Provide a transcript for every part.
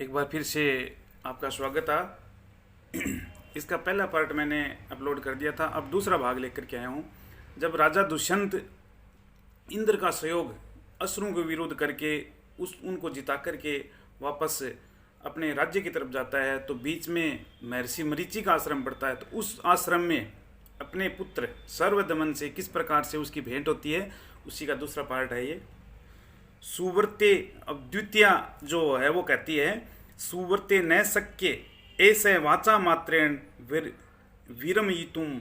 एक बार फिर से आपका स्वागत है। इसका पहला पार्ट मैंने अपलोड कर दिया था, अब दूसरा भाग लेकर के आया हूँ। जब राजा दुष्यंत इंद्र का सहयोग असुरों के विरोध करके उनको जिता करके वापस अपने राज्य की तरफ जाता है, तो बीच में महर्षि मरीचि का आश्रम पड़ता है। तो उस आश्रम में अपने पुत्र सर्वदमन से किस प्रकार से उसकी भेंट होती है, उसी का दूसरा पार्ट है ये। सुवर्ते, अब द्वितीय जो है वो कहती है, सुवर्ते न शक्य ऐसे वाचा मात्रेण वीरमयितुम।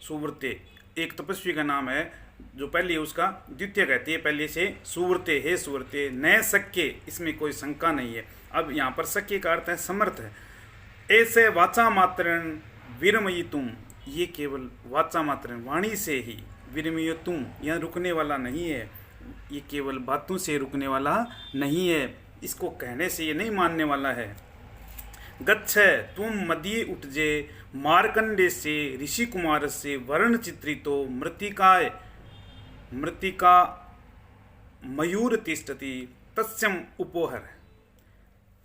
सुवर्ते एक तपस्वी का नाम है, जो पहले है उसका द्वितीय कहती है पहले से, सुवर्ते हे सुवर्ते न शक्य, इसमें कोई शंका नहीं है। अब यहाँ पर शक्य का अर्थ है समर्थ है। ऐसे वाचा मात्रेण वीरमयितुम, ये केवल वाचा मात्रेण वाणी से ही, वीरमयितुम यह रुकने वाला नहीं है, ये केवल बातों से रुकने वाला नहीं है, इसको कहने से ये नहीं मानने वाला है। गच्छ तुम मदीय उठजे मार्कंडे से ऋषि कुमार से वर्ण चित्रितो मृतिका मयूर तिष्ठति तस्यम उपोहर।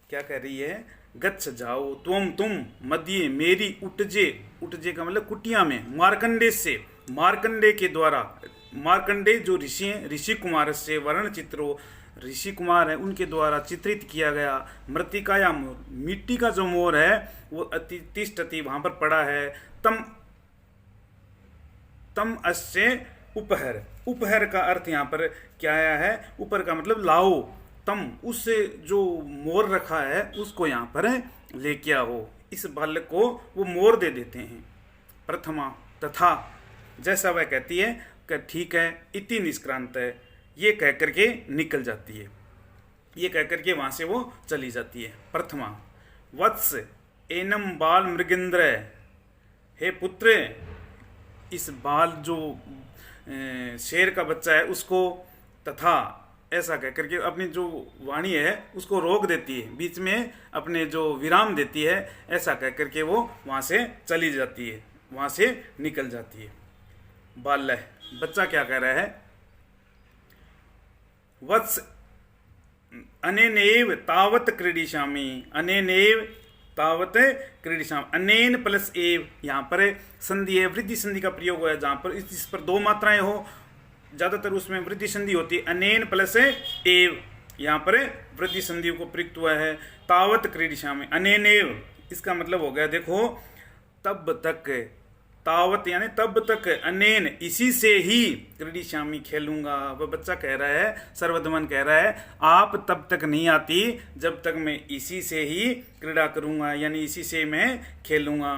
क्या कह रही है? गच्छ जाओ, तुम मदीय मेरी उठजे का मतलब कुटिया में, मार्कंडे से, मार्कंडे के द्वारा, मार्कंडे जो ऋषि हैं, ऋषि कुमार से वर्ण चित्रो, ऋषि कुमार है उनके द्वारा चित्रित किया गया मृतिका या मोर, मिट्टी का जो मोर है वो तिष्ठति वहां पर पड़ा है। तम अश्य उपहर, उपहर का अर्थ यहाँ पर क्या आया है? ऊपर का मतलब लाओ, तम उससे जो मोर रखा है उसको यहाँ पर लेके आओ। इस बालक को वो मोर दे देते हैं। प्रथमा तथा, जैसा वह कहती है कि ठीक है, इति निष्क्रांत है, ये कह करके निकल जाती है, ये कह करके वहां से वो चली जाती है। प्रथमा वत्स एनम बाल मृगेंद्र, हे पुत्र, इस बाल जो शेर का बच्चा है उसको, तथा ऐसा कह करके अपनी जो वाणी है उसको रोक देती है, बीच में अपने जो विराम देती है, ऐसा कह करके वो वहां से चली जाती है, वहां से निकल जाती है। बाल्य बच्चा क्या कह रहा है? वत्स अनेनेव तावत क्रीडिशामि, अनेनेव तावत क्रीडिशामि, अनेन प्लस एव, यहाँ पर संधि है, वृद्धि संधि का प्रयोग हुआ है, जहाँ पर इस पर दो मात्राएं हो, ज्यादातर उसमें वृद्धि संधि होती है। अनेन प्लस एव, यहाँ पर वृद्धि संधि को प्रयुक्त हुआ है। तावत क्रीडिशामि, अनेनेव, इसका मतलब हो गया देखो, तब तक, तावत यानी तब तक, अनेन इसी से ही, क्रीडिशामि खेलूंगा। वह बच्चा कह रहा है, सर्वदमन कह रहा है, आप तब तक नहीं आती जब तक मैं इसी से ही क्रीड़ा करूंगा, यानी इसी से मैं खेलूंगा।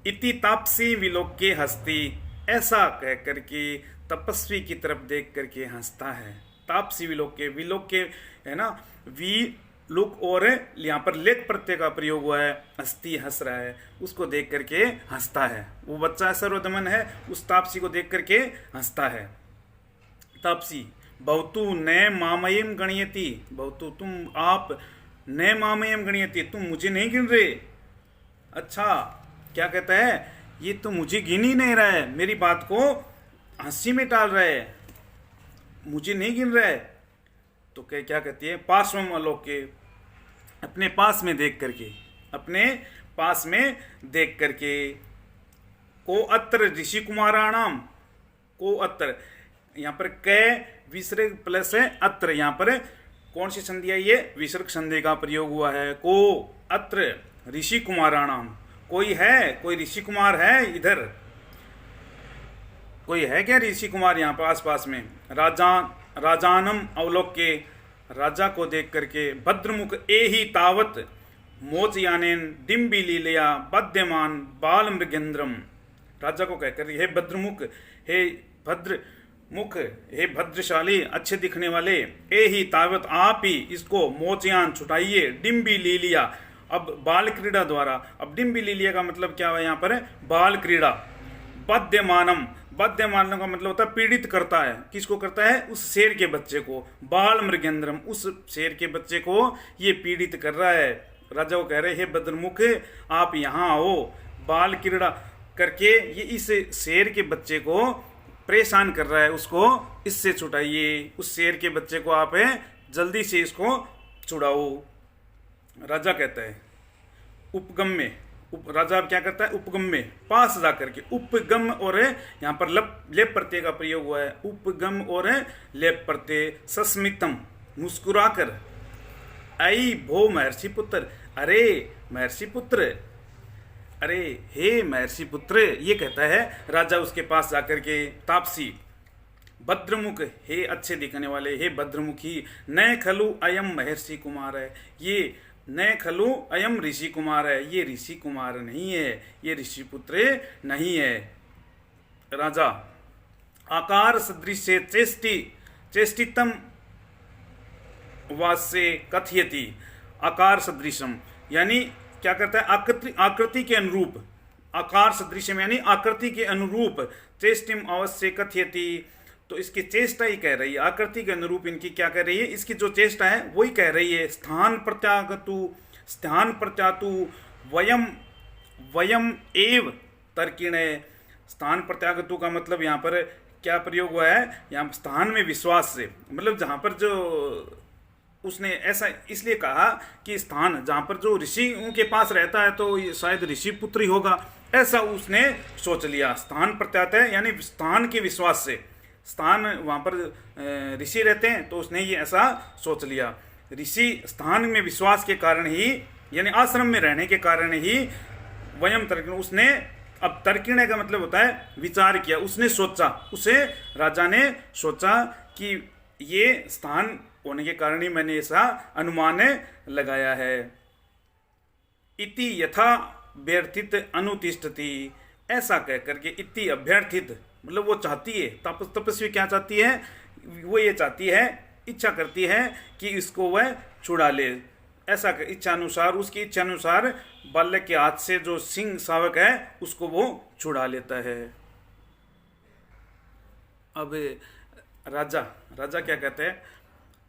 इति तापसी विलोक्य हस्ती, ऐसा कह करके तपस्वी की तरफ देख करके हंसता है। तापसी विलोक्य, विलोक्य है ना, वी लुक, और यहाँ पर लेख प्रत्यय का प्रयोग हुआ है, हस्ती हंस रहा है, उसको देख करके हंसता है। वो बच्चा सर्वदमन है, उस तापसी को देख करके हंसता है। तापसी बहुतु न मामयम गणयति, बहुतु तुम, आप, न मामयम गणयति, तुम मुझे नहीं गिन रहे। अच्छा, क्या कहता है? ये तो मुझे गिन ही नहीं रहा है, मेरी बात को हंसी में टाल रहा है, मुझे नहीं गिन रहा है। तो क्या कहती है? पार्श्वम अलोके, अपने पास में देख करके, अपने पास में देख करके। को अत्र ऋषि कुमाराणाम, को अत्र, यहाँ पर कै विसर्ग प्लस है अत्र, यहाँ पर कौन सी संधि है? ये विसर्ग संधि का प्रयोग हुआ है। को अत्र ऋषि कुमाराणाम, कोई है, कोई ऋषि कुमार है इधर, कोई है क्या ऋषि कुमार यहाँ पर आसपास में? राजानम अवलोक्य, राजा को देख करके। भद्रमुख एहि तावत मोचयानेन डिम्बी लीलया बद्यमान बाल मृगेंद्रम, राजा को कहकर, हे भद्रमुख, हे भद्रमुख, हे भद्रशाली, अच्छे दिखने वाले, एहि तावत, आप ही इसको मोचयान छुटाइए, डिम्बी लीलिया, अब बाल क्रीड़ा द्वारा। अब डिम्बी लीलिया का मतलब क्या है यहाँ पर? बाल क्रीड़ा। बद्यमानम, बद्यमान का मतलब होता है पीड़ित करता है, किसको करता है? उस शेर के बच्चे को। बाल मृगेंद्रम, उस शेर के बच्चे को ये पीड़ित कर रहा है। राजा को कह रहे, हे भद्रमुख, आप यहाँ आओ, बाल क्रीड़ा करके ये इस शेर के बच्चे को परेशान कर रहा है, उसको इससे छुटाइए, उस शेर के बच्चे को आप जल्दी से इसको छुड़ाओ। राजा कहता है उपगम में, राजा अब क्या करता है, उपगम में पास जा करके, उपगम और यहाँ पर लेप प्रत्यय का प्रयोग हुआ है, उपगम और लेप प्रत्यय, सस्मितम मुस्कुराकर, आई भो महर्षि पुत्र, अरे महर्षि पुत्र, अरे हे महर्षि पुत्र, ये कहता है राजा उसके पास जाकर के। तापसी भद्रमुख, हे अच्छे दिखने वाले, हे भद्रमुखी, न खलु अयम महर्षि कुमार है, ये न खलु अयम ऋषि कुमार है, ये ऋषि कुमार नहीं है, ये ऋषि पुत्र नहीं है। राजा आकार सदृश चेष्टितम वास्य कथयति, आकार सदृशम यानी क्या करता है, आकृति के अनुरूप, आकार सदृशम यानी आकृति के अनुरूप, चेष्टिम अवश्य कथयति, तो इसकी चेष्टा ही कह रही है, आकृति के अनुरूप इनकी क्या कह रही है, इसकी जो चेष्टा है वही कह रही है। स्थान प्रत्यातु वयम वयम एव तर्किणे, स्थान प्रत्यागतु का मतलब यहाँ पर क्या प्रयोग हुआ है, यहाँ स्थान में विश्वास से, मतलब जहाँ पर जो उसने ऐसा इसलिए कहा कि स्थान जहाँ पर जो ऋषि उनके पास रहता है तो ये शायद ऋषि पुत्र ही होगा, ऐसा उसने सोच लिया। स्थान प्रत्यातः यानी स्थान के विश्वास से, स्थान वहाँ पर ऋषि रहते हैं तो उसने ये ऐसा सोच लिया। ऋषि स्थान में विश्वास के कारण ही, यानी आश्रम में रहने के कारण ही, वयम तर्किण, उसने, अब तर्किणे का मतलब होता है विचार किया, उसने सोचा, उसे राजा ने सोचा कि ये स्थान होने के कारण ही मैंने ऐसा अनुमान लगाया है। इति यथा व्यर्थित अनुतिष्ठति, ऐसा कह करके, इति अभ्यर्थित मतलब वो चाहती है, तपस्वी क्या चाहती है, वो ये चाहती है, इच्छा करती है कि इसको वह छुड़ा ले, ऐसा इच्छा अनुसार, उसकी इच्छा अनुसार बालक के हाथ से जो सिंह शावक है उसको वो छुड़ा लेता है। अब राजा क्या कहते हैं,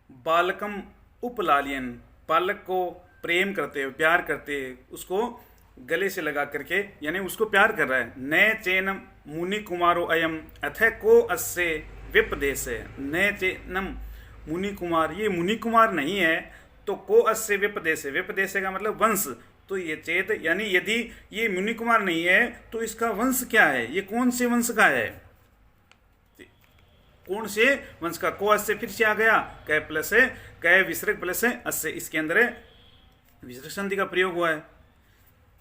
बालकम उपलालियन, बालक को प्रेम करते, प्यार करते, उसको गले से लगा करके, यानी उसको प्यार कर रहा है। न चेनम मुनि कुमारो अयम अथ को अस्य विपदेश, न चेनम मुनि कुमार, ये मुनि कुमार नहीं है, तो को अस्य विपदेश, विपदेश का मतलब वंश, तो ये चेत यानी यदि ये मुनि कुमार नहीं है तो इसका वंश क्या है, ये कौन से वंश का है, कौन से वंश का। को अस्य फिर से आ गया, कै प्लस है, कै विसर्ग प्लस है अस्य, इसके अंदर विसर्ग संधि का प्रयोग हुआ है।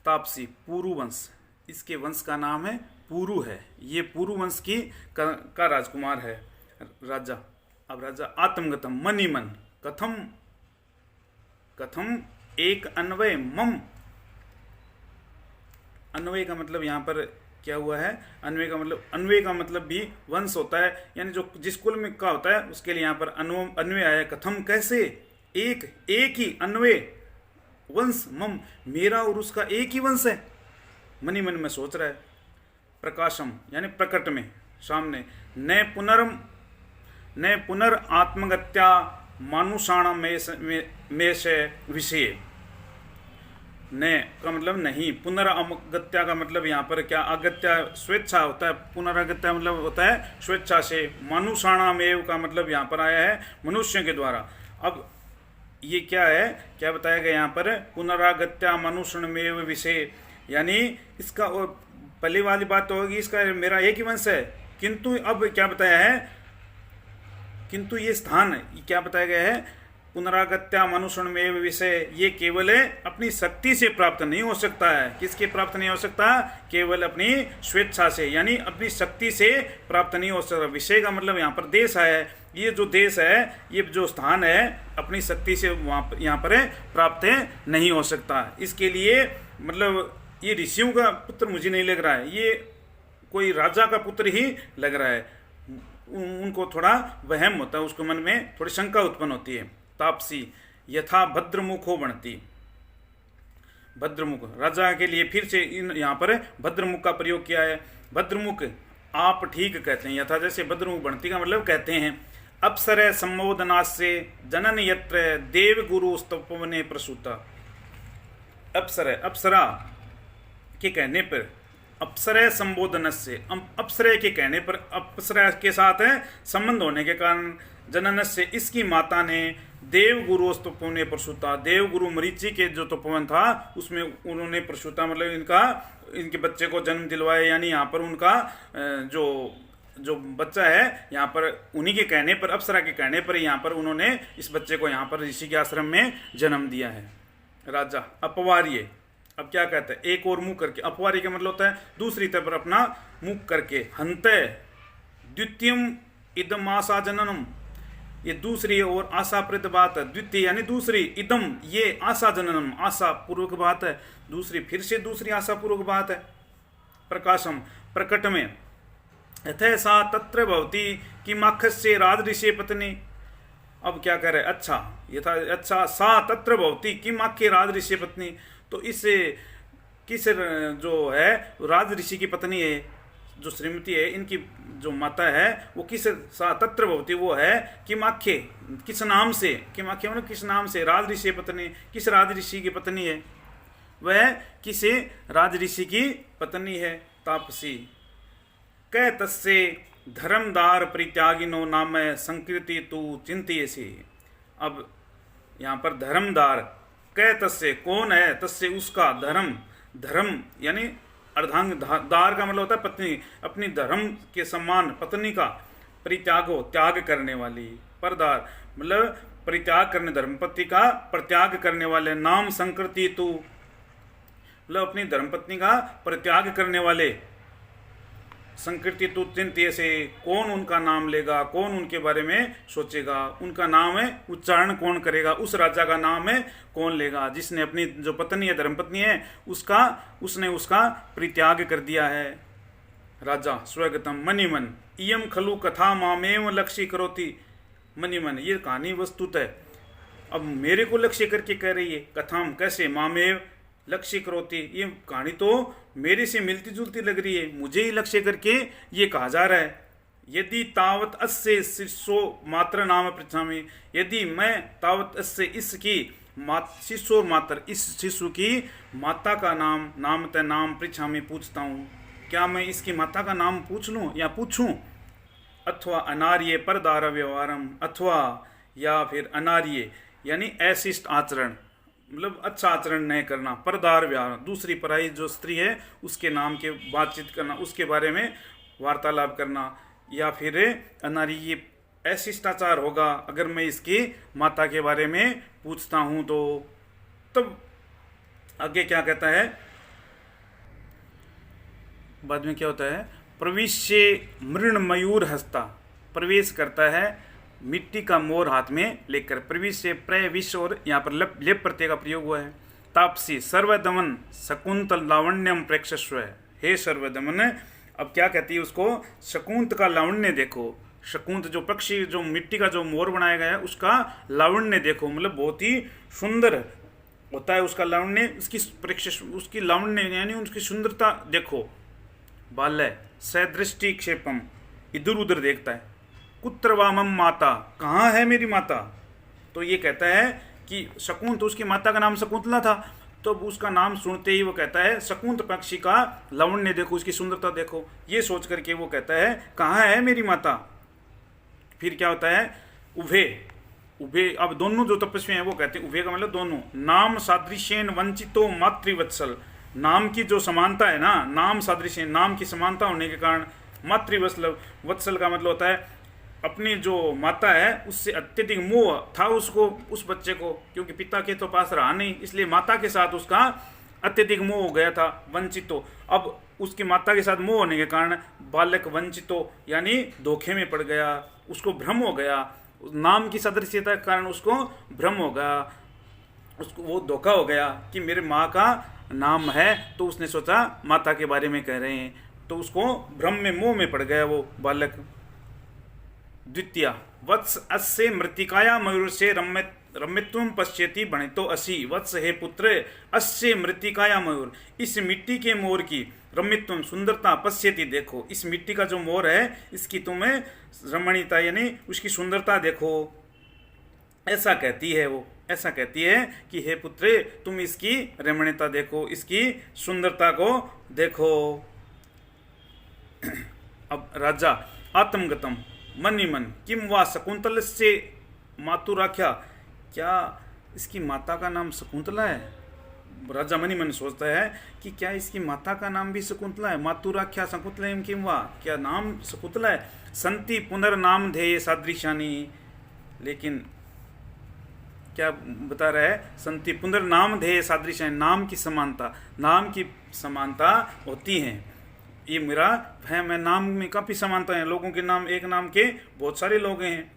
तापसी पुरु वंश, इसके वंश का नाम है पुरु है, ये पुरु वंश का राजकुमार है राजा। अब राजा आत्मगतम मनी मन, कथम एक अन्वय मम, अन्वय का मतलब यहाँ पर क्या हुआ है, अन्वय का मतलब भी वंश होता है, यानी जो जिस कुल में का होता है उसके लिए यहाँ पर अन्वय आया। कथम कैसे, एक ही अन्वय वंश, मम मेरा और उसका एक ही वंश है, मनी मन में सोच रहा है। प्रकाशम यानी प्रकट में, सामने, न पुनर आत्मगत्या मानुषाण में से विषय, न का मतलब नहीं, पुनरागत्या का मतलब यहाँ पर क्या, अगत्या स्वेच्छा होता है, पुनरागत्या मतलब होता है स्वेच्छा से, मानुषाणामेव का मतलब यहाँ पर आया है मनुष्य के द्वारा। अब ये क्या है, क्या बताया गया यहाँ पर, पुनरागत्या मनुष्यमेव विषय, यानी इसका पहली वाली बात तो होगी इसका मेरा एक ही वंश है, किंतु अब क्या बताया है, किंतु ये स्थान क्या बताया गया है, पुनरागत्या मनुष्यमेव विषय, ये केवल अपनी शक्ति से प्राप्त नहीं हो सकता है। किसके प्राप्त नहीं हो सकता, केवल अपनी स्वेच्छा से, यानी अपनी शक्ति से प्राप्त नहीं हो सकता। विषय का मतलब यहाँ पर देश है, ये जो देश है, ये जो स्थान है, अपनी शक्ति से वहाँ यहाँ पर प्राप्त नहीं हो सकता। इसके लिए मतलब ये ऋषियों का पुत्र मुझे नहीं लग रहा है, ये कोई राजा का पुत्र ही लग रहा है। उनको थोड़ा वहम होता है, उसको मन में थोड़ी शंका उत्पन्न होती है। तापसी यथा भद्रमुखो बनती, भद्रमुख राजा के लिए फिर से यहाँ पर भद्रमुख का प्रयोग किया है। भद्रमुख आप ठीक कहते हैं, यथा जैसे भद्रमुख बनती का मतलब कहते हैं। अप्सर संबोधनास्य जनन यत्र देव गुरु स्तवने प्रसूता, अप्सरा के कहने पर, अप्सरा संबोधन से, अप्सरा के कहने पर, अप्सरा के साथ संबंध होने के कारण, जनन से इसकी माता ने देवगुरु पुण्य प्रसूता, देवगुरु मरीचि के जो तपोवन था उसमें उन्होंने प्रसूता मतलब इनके बच्चे को जन्म दिलवाया। यानी यहाँ पर उनका जो बच्चा है यहाँ पर उन्हीं के कहने पर, अप्सरा के कहने पर यहाँ पर उन्होंने इस बच्चे को यहाँ पर ऋषि के आश्रम में जन्म दिया है। राजा अपवार्य, अब क्या कहते हैं, एक और मुंह करके, अपवार्य का मतलब होता है दूसरी तरफ अपना मुख करके। हंते द्वितीयम इदम आशा जननम, ये दूसरी और आशाप्रद बात है। द्वितीय यानी दूसरी, इदम ये आशा जननम आशा पूर्वक बात है, दूसरी फिर से दूसरी आशा पूर्वक बात है। प्रकाशम प्रकट में, यथे सा तत्र भवती कि माखस्य राजऋषि पत्नी। अब क्या करे, अच्छा यथा अच्छा सा तत्र भवती कि माख्य राजऋषि पत्नी, तो इससे किस जो है राजऋषि की पत्नी है, जो श्रीमती है, इनकी जो माता है वो किस सा तत्र भवती, वो है कि माख्य, किस नाम से, कि माख्य मतलब किस नाम से, राजऋषि पत्नी, किस राजऋषि की पत्नी है, वह किसे राजऋषि की पत्नी है। तापसी कै तस्से धर्मदार परित्यागिनो नाम संकृति तू चिंतियसी। अब यहाँ पर धर्मदार, कै तस्से कौन है, तस्से उसका, धर्म यानी अर्धांग, दार का मतलब होता है पत्नी, अपनी धर्म के समान पत्नी का, परित्यागो त्याग करने वाली, परदार मतलब परित्याग करने, धर्मपत्नी का परित्याग करने वाले, नाम संकृति तू मतलब अपनी धर्मपत्नी का परित्याग करने वाले, संकृति तू चिंतिय से, कौन उनका नाम लेगा, कौन उनके बारे में सोचेगा, उनका नाम है उच्चारण कौन करेगा, उस राजा का नाम है कौन लेगा जिसने अपनी जो पत्नी है, धर्मपत्नी है, उसने उसका परित्याग कर दिया है। राजा स्वगतम मनिमन, इयम खलु कथा मामेव लक्ष्य करोति। मनिमन ये कहानी वस्तुतः अब मेरे को लक्ष्य करके कह रही है, कथाम कैसे, मामेव लक्ष्य करोति, ये कहानी तो मेरे से मिलती जुलती लग रही है, मुझे ही लक्ष्य करके ये कहा जा रहा है। यदि तावत अस्य शिष्यो मात्र नाम पृच्छामि, यदि मैं तावत अस्य इसकी शिष्यो मात्र, इस शिशु की माता का नाम पृच्छामि पूछता हूँ, क्या मैं इसकी माता का नाम पूछ लूँ या पूछूं। अथवा अनार्य परदार व्यवहारम, अथवा या फिर अनार्य यानी अशिष्ट आचरण, मतलब अच्छा आचरण नहीं करना, परदार व्यवहार दूसरी पराई जो स्त्री है उसके नाम के बातचीत करना, उसके बारे में वार्तालाप करना, या फिर अनारी ये अशिष्टाचार होगा अगर मैं इसकी माता के बारे में पूछता हूँ तो। तब आगे क्या कहता है, बाद में क्या होता है, प्रविश्य मृण मयूर हस्ता, प्रवेश करता है मिट्टी का मोर हाथ में लेकर, प्रवेश से प्रविश और यहाँ पर लेप प्रत्यय का प्रयोग हुआ है। तापसी सर्वदमन शकुंतल लावण्यम प्रेक्षस्व, हे सर्वदमन, अब क्या कहती है उसको, शकुंत का लावण्य देखो, शकुंत जो पक्षी जो मिट्टी का जो मोर बनाया गया है उसका लावण्य देखो, मतलब बहुत ही सुंदर होता है उसका लावण्य, उसकी प्रेक्षस, उसकी लावण्य यानी उसकी सुंदरता देखो। बाल्य सदृष्टि क्षेपम, इधर उधर देखता है। कुत्र वामम माता, कहाँ है मेरी माता, तो ये कहता है कि शकुंत, उसकी माता का नाम शकुंतला था, तो उसका नाम सुनते ही वो कहता है शकुंत पक्षी का लावण्य देखो, उसकी सुंदरता देखो, ये सोच करके वो कहता है कहाँ है मेरी माता। फिर क्या होता है, उभे, अब दोनों जो तपस्वी हैं वो कहते हैं, उभे का मतलब दोनों, नाम सादृश्येन वंचितो मातृवत्सल, नाम की जो समानता है ना, नाम सादृश्य, नाम की समानता होने के कारण, मातृवत्सल, वत्सल का मतलब होता है अपनी जो माता है उससे अत्यधिक मोह था उसको, उस बच्चे को, क्योंकि पिता के तो पास रहा नहीं, इसलिए माता के साथ उसका अत्यधिक मोह हो गया था। वंचितो, अब उसकी माता के साथ मोह होने के कारण बालक वंचितो यानी धोखे में पड़ गया, उसको भ्रम हो गया, नाम की सदृश्यता के कारण उसको भ्रम हो गया, उसको वो धोखा हो गया कि मेरे माँ का नाम है, तो उसने सोचा माता के बारे में कह रहे हैं, तो उसको भ्रम में मोह में पड़ गया वो बालक। द्वितीय वत्स अस्य मृतिकाया मयूर से रम्यत्वं पश्यति भणितो असि, वत्स हे पुत्र अस्य मृतिकाया मयूर, इस मिट्टी के मोर की रम्यत्वं सुंदरता, पश्यति देखो, इस मिट्टी का जो मोर है इसकी तुम्हें रमणीयता यानी उसकी सुंदरता देखो, ऐसा कहती है वो, ऐसा कहती है कि हे पुत्र तुम इसकी रमणीयता देखो, इसकी सुंदरता को देखो। अब राजा आत्मगतम मनिमन किम वा शकुंतल से मातुराख्या, क्या इसकी माता का नाम शकुंतला है? राजा मनी मन सोचता है कि क्या इसकी माता का नाम भी शकुंतला है? मातुराख्या शकुंतलम किम वा, क्या नाम शकुंतला है? संति पुनर्नाम ध्येय सादृशानी, लेकिन क्या बता रहा है? संति पुनर्नाम ध्येय सादृशानी, नाम की समानता, नाम की समानता होती है। ये मेरा है, मैं नाम में काफ़ी समानता है, लोगों के नाम एक नाम के बहुत सारे लोग हैं,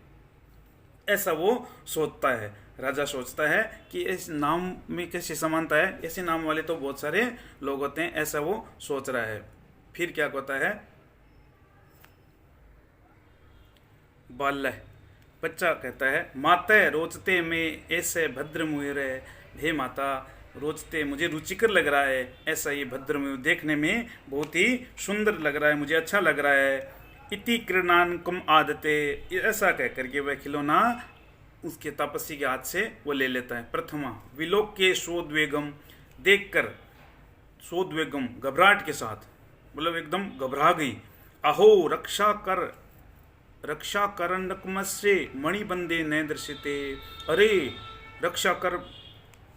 ऐसा वो सोचता है। राजा सोचता है कि इस नाम में कैसे समानता है, ऐसे नाम वाले तो बहुत सारे लोग होते हैं, ऐसा वो सोच रहा है। फिर क्या कहता है? बाल्य बच्चा कहता है, माता रोचते में ऐसे भद्र मुहिर, हे माता रोचते मुझे रुचिकर लग रहा है, ऐसा ये भद्र मुहिर देखने में बहुत ही सुंदर लग रहा है, मुझे अच्छा लग रहा है। इति कृणानकम आदते, ऐसा कह करके वह खिलौना उसके तपस्वी के हाथ से वो ले लेता है। प्रथमा विलोक के शोद्वेगम, देखकर शोद्वेगम घबराहट के साथ, मतलब एकदम घबरा गई। अहो रक्षा करनकमस्य मणिबंदे न दृश्यते, अरे रक्षा कर,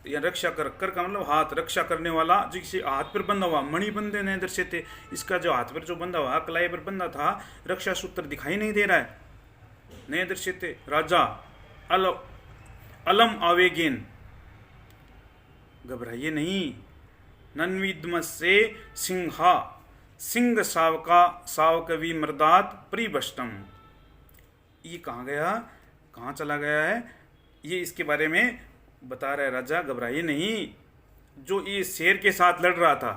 या रक्षा कर का मतलब हाथ, रक्षा करने वाला जो किसी हाथ पर बंधा हुआ, मणिबंदे न दृश्यते, इसका जो हाथ पर जो बंधा हुआ, कलाई पर बंधा था, रक्षा सूत्र दिखाई नहीं दे रहा है। न दृश्यते, राजा अलम आवेगेन, घबराइए नहीं। नन्विद्मसे सिंहा सिंह सावक विमृदात परिभष्टम, ये कहाँ गया, कहाँ चला गया है, ये इसके बारे में बता रहा है। राजा घबराइए नहीं, जो ये शेर के साथ लड़ रहा था,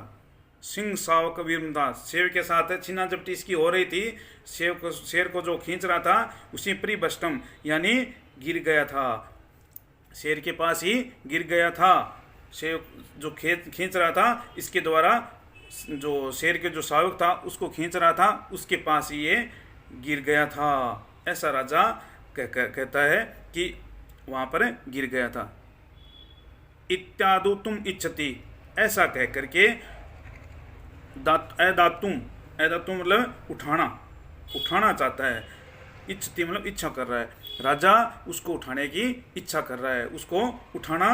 सिंह सावक विमृदात, शेर के साथ छीना झपटी इसकी हो रही थी, शेर को जो खींच रहा था उसी परिभष्टम, यानी गिर गया था, शेर के पास ही गिर गया था। शेर जो खींच रहा था, इसके द्वारा जो शेर के जो शावक था उसको खींच रहा था, उसके पास ही ये गिर गया था, ऐसा राजा कहता है कि वहाँ पर गिर गया था। इत्यादु तुम इच्छति, ऐसा कह करके दातुम मतलब उठाना चाहता है, इच्छति मतलब इच्छा कर रहा है, राजा उसको उठाने की इच्छा कर रहा है, उसको उठाना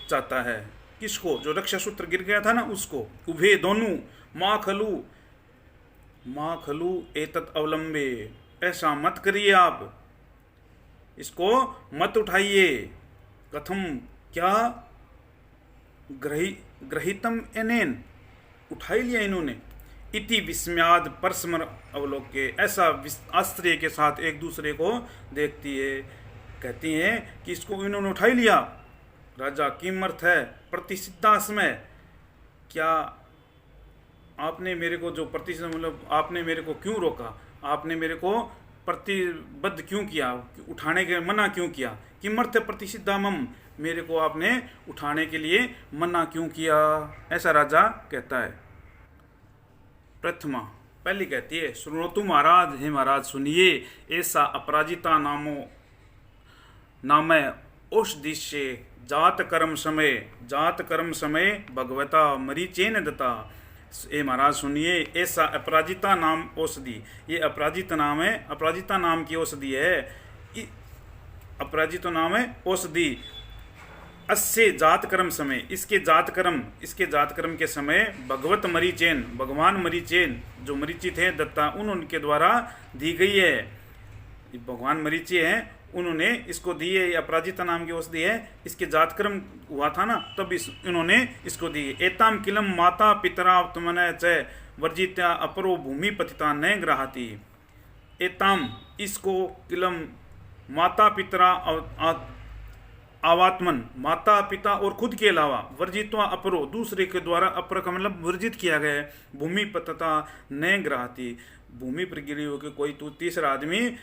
चाहता है। किसको? जो रक्षा सूत्र गिर गया था ना, उसको। उभे दोनों, माँ खलु एतत् अवलंबे, ऐसा मत करिए आप, इसको मत उठाइए। कथम, क्या? ग्रहितम एनेन, उठा ही लिया इन्होंने। इति विस्म्याद परस्पर अवलोके, ऐसा आश्चर्य के साथ एक दूसरे को देखती है, कहती हैं कि इसको इन्होंने उठा ही लिया। राजा किमर्थ है प्रतिसिद्धास्मय, क्या आपने मेरे को जो प्रतिसिद्ध मतलब आपने मेरे को क्यों रोका, आपने मेरे को प्रतिबद्ध क्यों किया, उठाने के मना क्यों किया? किमर्थ प्रतिसिद्धामम, मेरे को आपने उठाने के लिए मना क्यों किया, ऐसा राजा कहता है। प्रथमा पहली कहती है, सुनोतु महाराज, हे महाराज सुनिए, ऐसा अपराजिता नाम औषधिष्य जात कर्म समय भगवता मरीचेन दत्ता। ए महाराज सुनिए, ऐसा अपराजिता नाम औषधि, ये अपराजित नाम है, अपराजिता नाम की औषधि है, अपराजित नाम है औषधि। अस्य जात कर्म समय, इसके जात कर्म के समय भगवत मरीचेन, भगवान मरीचेन जो मरीची थे दत्ता, उनके द्वारा दी गई है। भगवान मरीची हैं, उन्होंने इसको दी है, अपराजिता नाम की औषधि है, इसके जात कर्म हुआ था ना, तब इन्होंने इसको दी। एताम किलम माता पितरा तुमने च वर्जित्या अपरो भूमि पतिता न ग्रहाती। एताम, इसको, किलम माता पितरा आवात्मन, माता पिता और खुद के अलावा, वर्जित्वा अपरो, दूसरे के द्वारा, अपर का मतलब वर्जित किया गया है, भूमि पतता न ग्रहाती, भूमि पर गिरी होकर कोई तीसरा आदमी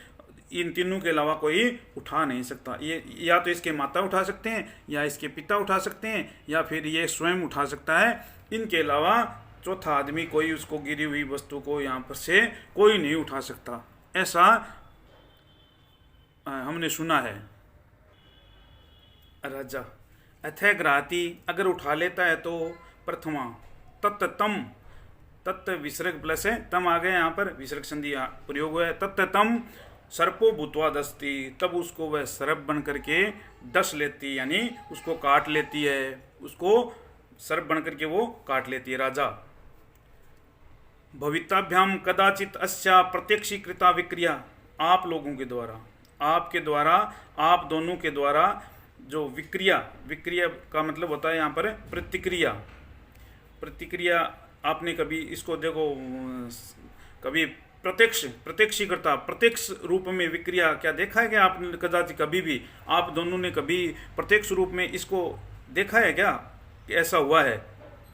इन तीनों के अलावा कोई उठा नहीं सकता। ये या तो इसके माता उठा सकते हैं, या इसके पिता उठा सकते हैं, या फिर ये स्वयं उठा सकता है, इनके अलावा चौथा आदमी कोई उसको गिरी हुई वस्तु को यहाँ पर से कोई नहीं उठा सकता, ऐसा हमने सुना है। राजा अथ ग्राहती, अगर उठा लेता है तो। प्रथमा तत्त विसर्ग प्लस है, तम आ गए, यहाँ पर विसर्ग संधि प्रयोग हुआ है। तत्तम सर्पो भूतवा दस्ती, तब उसको वह सर्प बन करके डस लेती, यानी उसको काट लेती है, उसको सर्प बन करके वो काट लेती है राजा। भविताभ्याम कदाचित अस्या प्रत्यक्षीकृता विक्रिया, आप लोगों के द्वारा, आपके द्वारा, आप दोनों के द्वारा जो विक्रिया, विक्रिया का मतलब होता है यहाँ पर प्रतिक्रिया, प्रतिक्रिया। आपने कभी इसको देखो, कभी प्रत्यक्षीकर्ता, प्रत्यक्ष रूप में विक्रिया क्या देखा है क्या आपने? कदाचित कभी भी आप दोनों ने कभी प्रत्यक्ष रूप में इसको देखा है क्या कि ऐसा हुआ है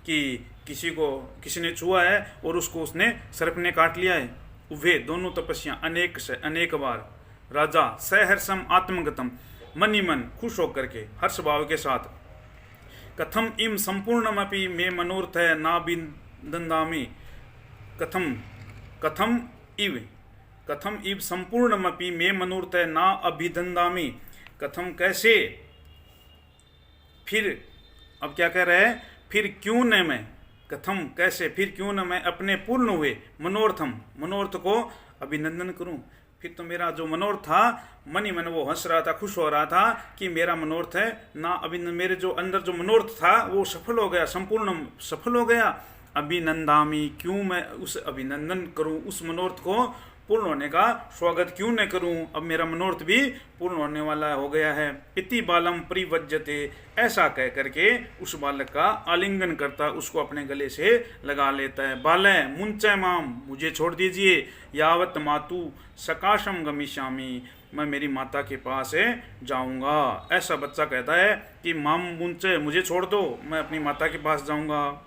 कि किसी ने छुआ है और उसको उसने सर्प ने काट लिया है? वे दोनों तपस्या अनेक से अनेक बार राजा सहर्षम आत्मगतम, मन ही मन खुश होकर के हर्ष भाव के साथ, कथम इम संपूर्णमपि मे मनोर्थ है ना बिंदंदामी, कथम इव संपूर्णमपि मे मनोर्थ है ना अभिदंदामी, कथम कैसे, फिर अब क्या कह रहे हैं, फिर क्यों न मैं, कथम कैसे, फिर क्यों न मैं अपने पूर्ण हुए मनोर्थ को अभिनंदन करूं। फिर तो मेरा जो मनोर्थ था, मन ही मन वो हंस रहा था, खुश हो रहा था कि मेरा मनोर्थ है ना अभिनंदन, मेरे जो अंदर जो मनोर्थ था वो सफल हो गया, संपूर्ण सफल हो गया। अभिनंदामी, क्यों मैं उस अभिनंदन करूं, उस मनोर्थ को पूर्ण होने का स्वागत क्यों न करूं, अब मेरा मनोर्थ भी पूर्ण होने वाला हो गया है। इति बालम परिवज्जते, ऐसा कह करके उस बालक का आलिंगन करता, उसको अपने गले से लगा लेता है। बालय मुंचय माम, मुझे छोड़ दीजिए, यावत मातु सकाशम गमिष्यामि, मैं मेरी माता के पास जाऊंगा। ऐसा बच्चा कहता है कि माम मुंचय, मुझे छोड़ दो, मैं अपनी माता के पास जाऊंगा।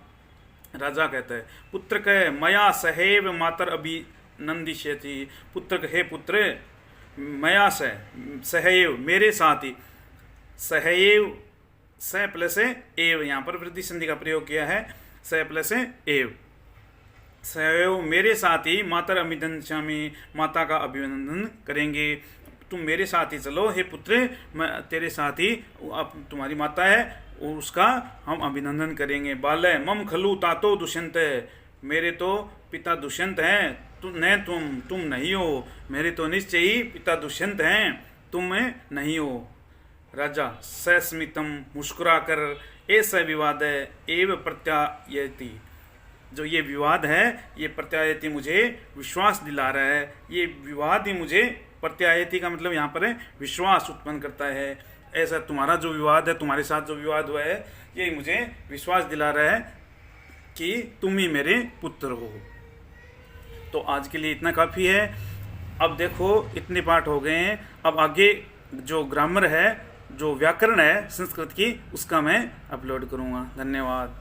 राजा कहता है पुत्र कह मया सहेव मातर अभिनंदिष्यति, पुत्र कहे पुत्र मया सहैव, मेरे साथ ही, सहैव स प्लस एव, यहाँ पर वृद्धि संधि का प्रयोग किया है, स प्लस एव, सहैव मेरे साथ ही, मातर अभिनंदिष्यामि, माता का अभिनंदन करेंगे, तुम मेरे साथ ही चलो हे पुत्र, मैं तेरे साथ ही, अब तुम्हारी माता है उसका हम अभिनंदन करेंगे। बालय मम खलु तातो दुष्यंत, मेरे तो पिता दुष्यंत हैं, तुम नहीं हो, मेरे तो निश्चय ही पिता दुष्यंत हैं, तुम नहीं हो। राजा सस्मितम, मुस्कुराकर, ऐसा विवाद है एव प्रत्यायति, जो ये विवाद है ये प्रत्यायति मुझे विश्वास दिला रहा है, ये विवाद ही मुझे, प्रत्यायति का मतलब यहाँ पर है विश्वास उत्पन्न करता है। ऐसा तुम्हारा जो विवाद है, तुम्हारे साथ जो विवाद हुआ है, ये मुझे विश्वास दिला रहा है कि तुम ही मेरे पुत्र हो। तो आज के लिए इतना काफ़ी है। अब देखो इतने पाठ हो गए हैं, अब आगे जो ग्रामर है, जो व्याकरण है संस्कृत की, उसका मैं अपलोड करूँगा। धन्यवाद।